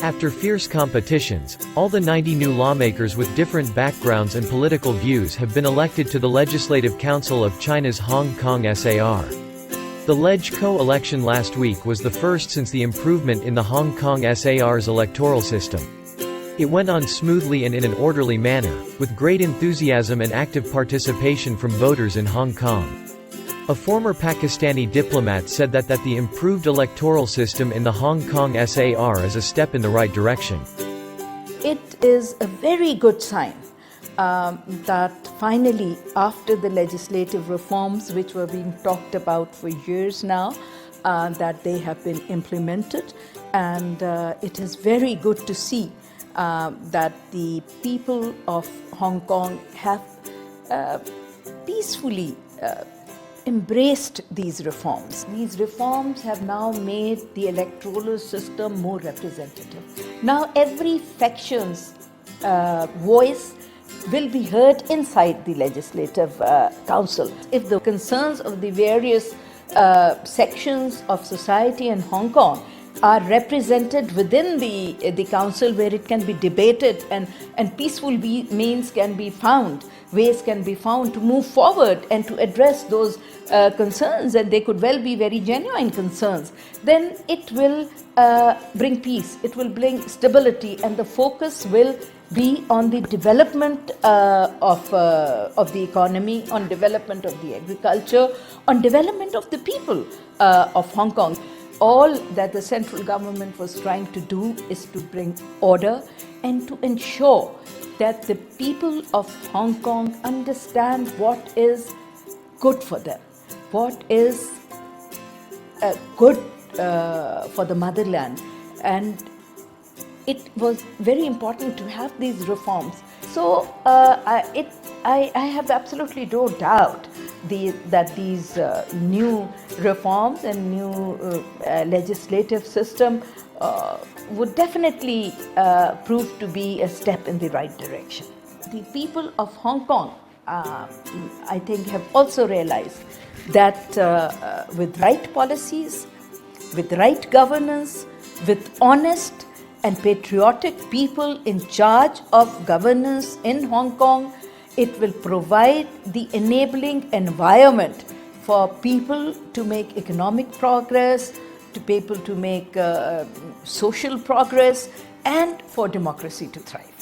After fierce competitions, all the 90 new lawmakers with different backgrounds and political views have been elected to the Legislative Council of China's Hong Kong SAR. The LegCo election last week was the first since the improvement in the Hong Kong SAR's electoral system. It went on smoothly and in an orderly manner, with great enthusiasm and active participation from voters in Hong Kong. A former Pakistani diplomat said that the improved electoral system in the Hong Kong SAR is a step in the right direction. It is a very good sign that finally, after the legislative reforms which were being talked about for years now, that they have been implemented, and it is very good to see that the people of Hong Kong have peacefully embraced these reforms. These reforms have now made the electoral system more representative. Now every faction's voice will be heard inside the Legislative Council. If the concerns of the various sections of society in Hong Kong are represented within the council, where it can be debated and peaceful means can be found, ways can be found to move forward and to address those concerns, and they could well be very genuine concerns, then it will bring peace, it will bring stability, and the focus will be on the development of the economy, on development of the agriculture, on development of the people of Hong Kong. All that the central government was trying to do is to bring order and to ensure that the people of Hong Kong understand what is good for them, what is good for the motherland. And it was very important to have these reforms. So I have absolutely no doubt that these new reforms and new legislative system would definitely prove to be a step in the right direction. The people of Hong Kong, I think, have also realized that with right policies, with right governance, with honest and patriotic people in charge of governance in Hong Kong, it will provide the enabling environment for people to make economic progress, to people to make social progress, and for democracy to thrive.